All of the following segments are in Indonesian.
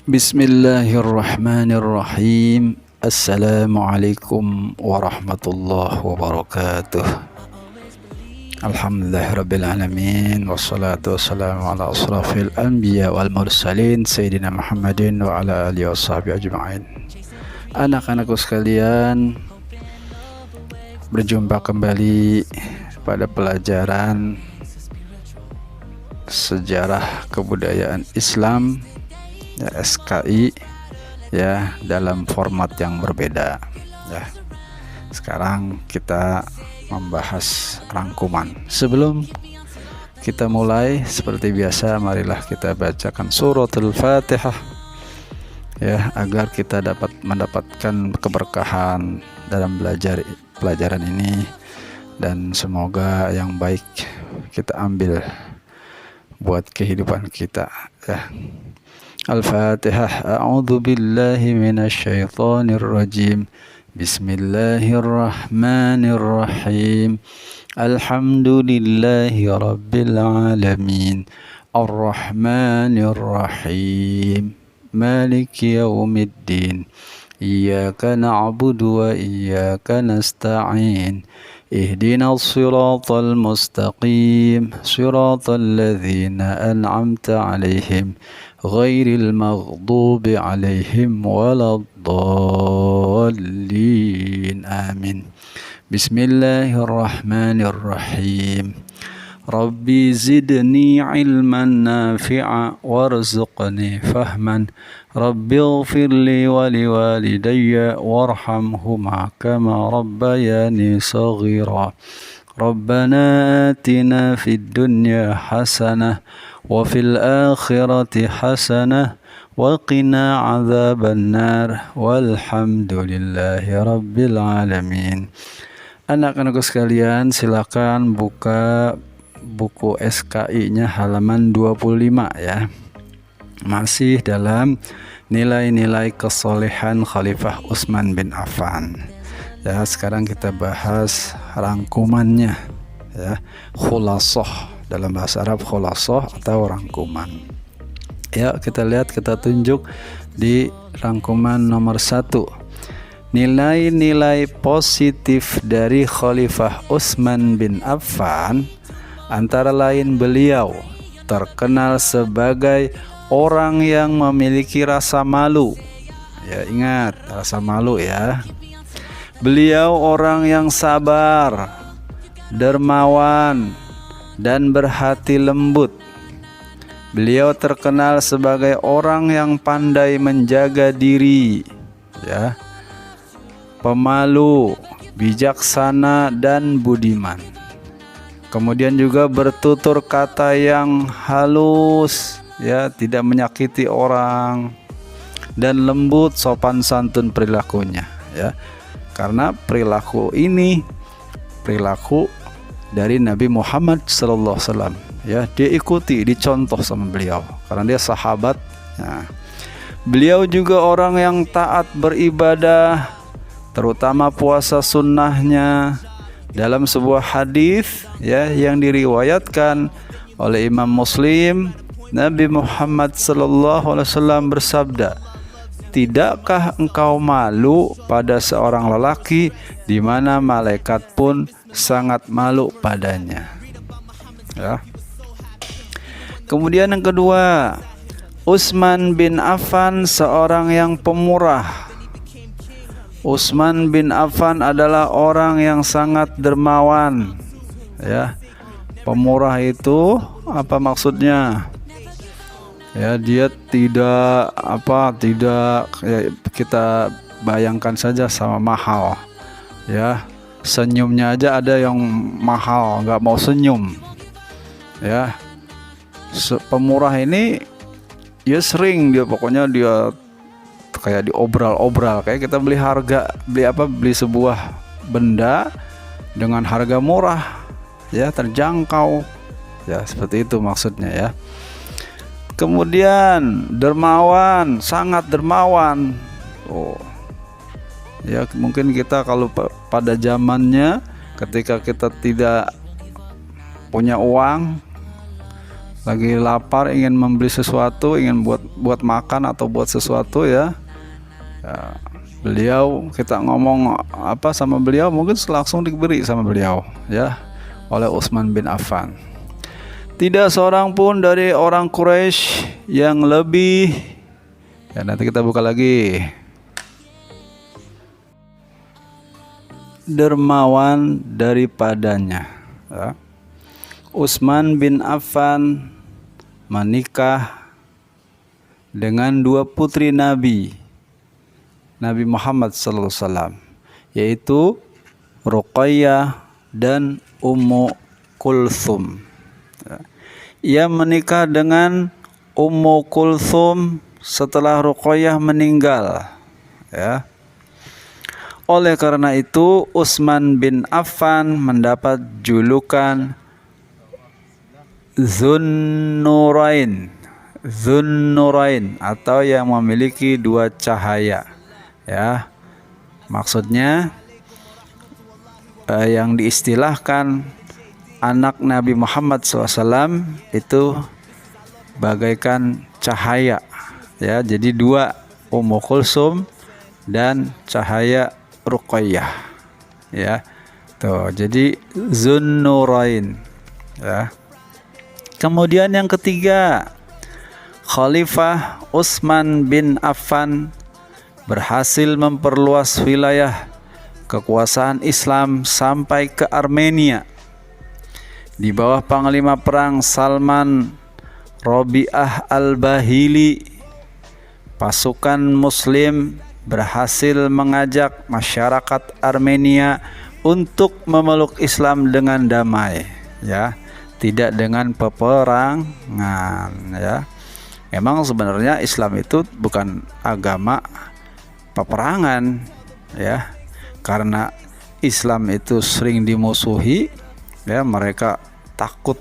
Bismillahirrahmanirrahim. Assalamualaikum warahmatullahi wabarakatuh. Alhamdulillahirabbil alamin wassalatu wassalamu ala asrafil anbiya wal mursalin sayyidina Muhammadin wa ala alihi washabihi ajma'in. Anak-anakku sekalian, berjumpa kembali pada pelajaran sejarah kebudayaan Islam ya, SKI ya, dalam format yang berbeda ya. Sekarang kita membahas rangkuman. Sebelum kita mulai, seperti biasa, marilah kita bacakan suratul Fatihah ya, agar kita dapat mendapatkan keberkahan dalam pelajaran ini, dan semoga yang baik kita ambil buat kehidupan kita ya. Al-Fatihah. A'udzu billahi minasy syaithanir rajim. Bismillahirrahmanirrahim. Alhamdulillahi rabbil alamin. Ar-Rahmanir Rahim. Maliki yaumiddin. Iyyaka na'budu wa iyyaka nasta'in. Ihdinas siratal mustaqim. Siratal ladzina an'amta 'alaihim ghairil maghdubi 'alaihim waladdallin. Amin. Bismillahirrahmanirrahim. Rabbi zidni ilman nafi'a warzuqni fahman. Rabbi ighfirli wa liwalidayya warhamhuma kama rabbayani saghira. Rabbana atina fid dunya hasanah wa fil akhirati hasanah wa qina adzaban nar walhamdulillahi rabbil alamin. Anak-anakku sekalian, silakan buka buku SKI-nya halaman 25 ya. Masih dalam nilai-nilai kesolehan Khalifah Utsman bin Affan. Ya, sekarang kita bahas rangkumannya ya. Khulasah, dalam bahasa Arab khulasah atau rangkuman. Ya, kita lihat, kita tunjuk di rangkuman nomor 1. Nilai-nilai positif dari Khalifah Utsman bin Affan, antara lain beliau terkenal sebagai orang yang memiliki rasa malu. Ya, ingat rasa malu ya. Beliau orang yang sabar, dermawan, dan berhati lembut. Beliau terkenal sebagai orang yang pandai menjaga diri, ya, pemalu, bijaksana, dan budiman. Kemudian juga bertutur kata yang halus, ya, tidak menyakiti orang, dan lembut, sopan santun perilakunya, ya. Karena perilaku ini perilaku dari Nabi Muhammad SAW, ya, dia ikuti, dicontoh sama beliau karena dia sahabat. Nah, beliau juga orang yang taat beribadah, terutama puasa sunnahnya. Dalam sebuah hadis ya yang diriwayatkan oleh Imam Muslim, Nabi Muhammad SAW bersabda, "Tidakkah engkau malu pada seorang lelaki di mana malaikat pun sangat malu padanya?" Ya. Kemudian yang kedua, Utsman bin Affan seorang yang pemurah. Utsman bin Affan adalah orang yang sangat dermawan, ya. Pemurah itu apa maksudnya? Ya, dia tidak ya, kita bayangkan saja sama mahal, ya. Senyumnya aja ada yang mahal, nggak mau senyum, ya. Pemurah ini ya sering dia, pokoknya dia kayak diobral-obral, kayak kita beli sebuah benda dengan harga murah, ya, terjangkau, ya, seperti itu maksudnya ya. Kemudian dermawan, sangat dermawan. Ya, mungkin kita kalau pada zamannya ketika kita tidak punya uang, lagi lapar, ingin membeli sesuatu, ingin buat makan atau buat sesuatu ya, beliau, kita ngomong apa sama beliau, mungkin langsung diberi sama beliau ya, oleh Utsman bin Affan. Tidak seorang pun dari orang Quraisy yang lebih, ya nanti kita buka lagi, dermawan daripadanya ya. Utsman bin Affan menikah dengan dua putri Nabi Muhammad SAW, yaitu Ruqayyah dan Ummu Kulthum. Ia menikah dengan Ummu Kulthum setelah Ruqayyah meninggal ya. Oleh karena itu Utsman bin Affan mendapat julukan Dzunnurain atau yang memiliki dua cahaya ya. Maksudnya yang diistilahkan anak Nabi Muhammad SAW itu bagaikan cahaya ya. Jadi dua, Ummu Kulsum dan cahaya Ruqayyah ya. Tuh, jadi Dzunnurain ya. Kemudian yang ketiga, Khalifah Utsman bin Affan berhasil memperluas wilayah kekuasaan Islam sampai ke Armenia. Di bawah panglima perang Salman Rabi'ah al-Bahili, pasukan Muslim berhasil mengajak masyarakat Armenia untuk memeluk Islam dengan damai ya, tidak dengan peperangan ya. Memang sebenarnya Islam itu bukan agama peperangan ya, karena Islam itu sering dimusuhi ya, mereka takut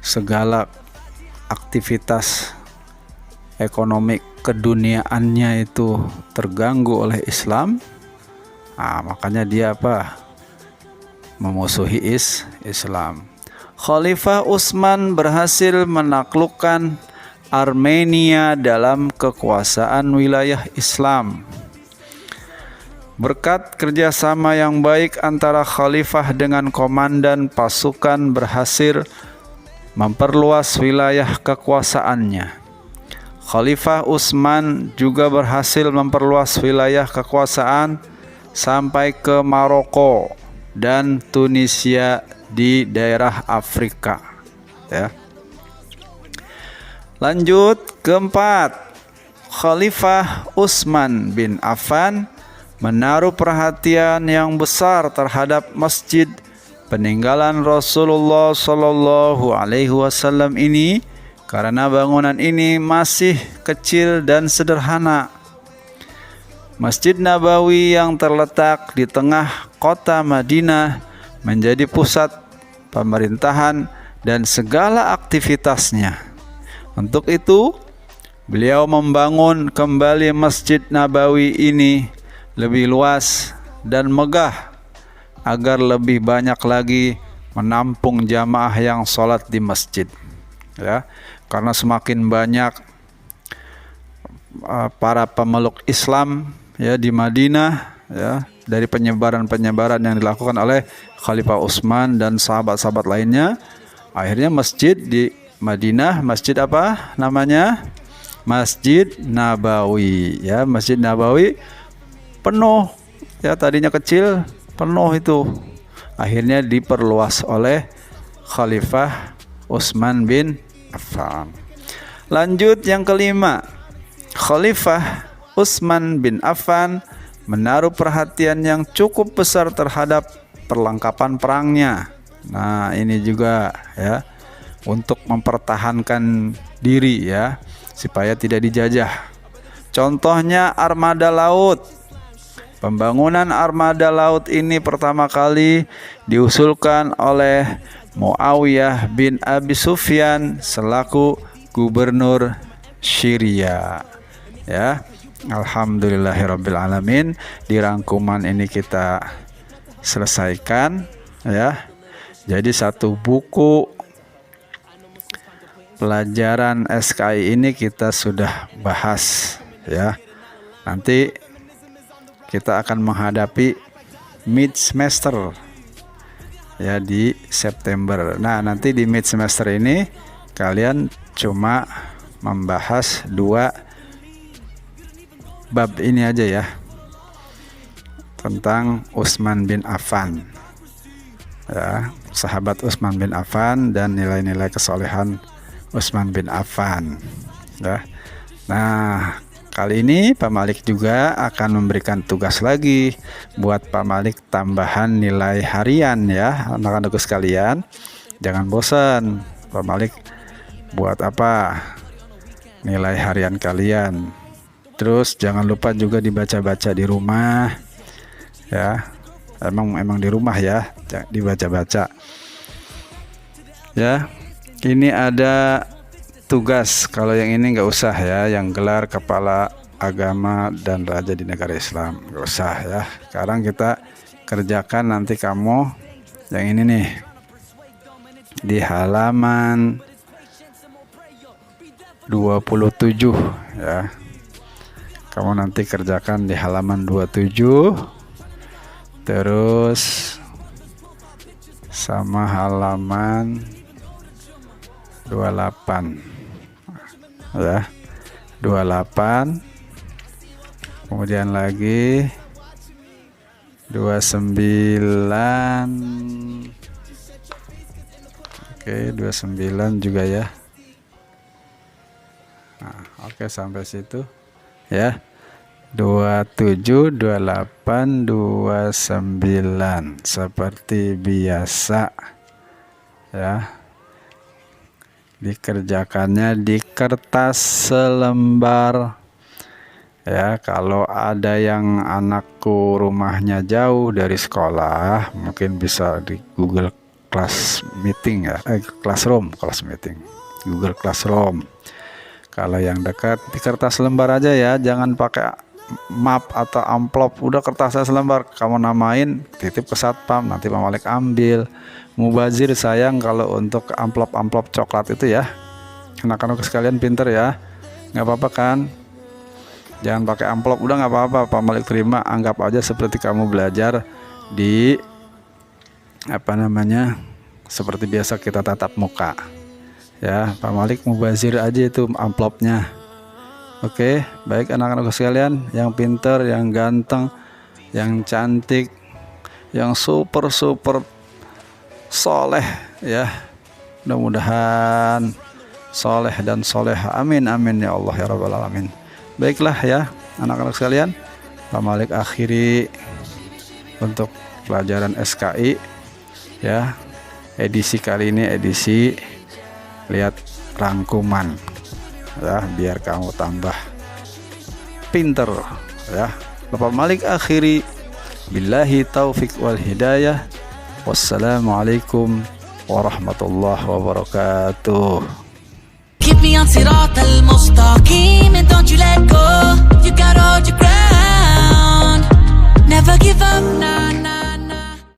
segala aktivitas ekonomi keduniaannya itu terganggu oleh Islam. Makanya dia memusuhi Islam. Khalifah Utsman berhasil menaklukkan Armenia dalam kekuasaan wilayah Islam. Berkat kerjasama yang baik antara khalifah dengan komandan pasukan, berhasil memperluas wilayah kekuasaannya. Khalifah Utsman juga berhasil memperluas wilayah kekuasaan sampai ke Maroko dan Tunisia di daerah Afrika ya. Lanjut, keempat, Khalifah Utsman bin Affan menaruh perhatian yang besar terhadap masjid peninggalan Rasulullah Shallallahu Alaihi Wasallam ini, karena bangunan ini masih kecil dan sederhana. Masjid Nabawi yang terletak di tengah kota Madinah menjadi pusat pemerintahan dan segala aktivitasnya. Untuk itu, beliau membangun kembali Masjid Nabawi ini lebih luas dan megah agar lebih banyak lagi menampung jamaah yang sholat di masjid ya. Karena semakin banyak para pemeluk Islam ya di Madinah ya, dari penyebaran yang dilakukan oleh Khalifah Utsman dan sahabat-sahabat lainnya, akhirnya masjid di Madinah, masjid apa namanya? Masjid Nabawi ya. Masjid Nabawi penuh ya, tadinya kecil penuh itu, akhirnya diperluas oleh Khalifah Utsman bin Affan. Lanjut yang kelima, Khalifah Utsman bin Affan menaruh perhatian yang cukup besar terhadap perlengkapan perangnya. Nah, ini juga ya, untuk mempertahankan diri ya, supaya tidak dijajah. Contohnya armada laut. Pembangunan armada laut ini pertama kali diusulkan oleh Muawiyah bin Abi Sufyan selaku gubernur Syria ya. Alhamdulillahirrabbilalamin, di rangkuman ini kita selesaikan ya. Jadi satu buku pelajaran SKI ini kita sudah bahas ya. Nanti kita akan menghadapi mid semester ya di September. Nah, nanti di mid semester ini kalian cuma membahas 2 bab ini aja ya, tentang Utsman bin Affan ya, sahabat Utsman bin Affan dan nilai-nilai kesolehan Utsman bin Affan ya. Nah, kali ini Pak Malik juga akan memberikan tugas lagi buat Pak Malik, tambahan nilai harian ya anak-anakku sekalian. Jangan bosan, Pak Malik buat apa nilai harian kalian. Terus jangan lupa juga dibaca-baca di rumah ya. Emang di rumah ya, dibaca-baca ya. Ini ada tugas, kalau yang ini nggak usah ya, yang gelar kepala agama dan raja di negara Islam nggak usah ya. Sekarang kita kerjakan nanti kamu yang ini nih, di halaman 27 ya. Kamu nanti kerjakan di halaman 27, terus sama halaman 28 ya, 28, kemudian lagi 29. Oke, 29 juga ya. Nah, oke, sampai situ ya. 27, 28, 29 seperti biasa ya. Dikerjakannya di kertas selembar ya. Kalau ada yang anakku rumahnya jauh dari sekolah, mungkin bisa di Google Class Meeting ya, Classroom, Google Classroom. Kalau yang dekat di kertas lembar aja ya, jangan pakai map atau amplop. Udah kertasnya selembar, kamu namain, titip ke satpam, nanti Pak Malik ambil. Mubazir sayang kalau untuk amplop-amplop coklat itu ya. Anak-anak sekalian pinter ya, nggak apa-apa kan? Jangan pakai amplop, udah nggak apa-apa, Pak Malik terima. Anggap aja seperti kamu belajar di seperti biasa kita tatap muka ya. Pak Malik mubazir aja itu amplopnya. Oke, baik anak-anak sekalian yang pinter, yang ganteng, yang cantik, yang super soleh ya. Mudah-mudahan soleh dan soleha, amin amin ya Allah ya rabbal alamin. Baiklah ya anak-anak sekalian, Pak Malik akhiri untuk pelajaran SKI ya. Edisi kali ini edisi lihat rangkuman ya, biar kamu tambah pinter ya. Bapak Malik akhiri, billahi taufik wal hidayah. Wassalamualaikum warahmatullahi wabarakatuh. Keep me on sirat al-mustaqim and don't you let go. You gotta hold your ground. Never give up now.